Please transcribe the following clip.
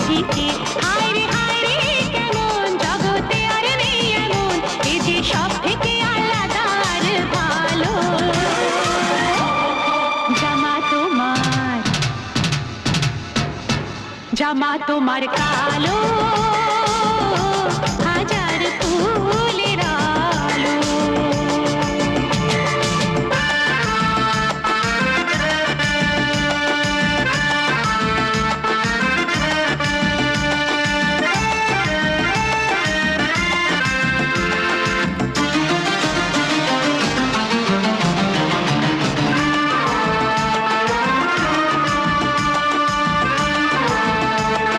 মাঝিকে হায় রে কেমন জগতে আর নেই এমন এ যে সব থেকে আলাদা আর ভালো জামা তোমার কালো হাজার ফুল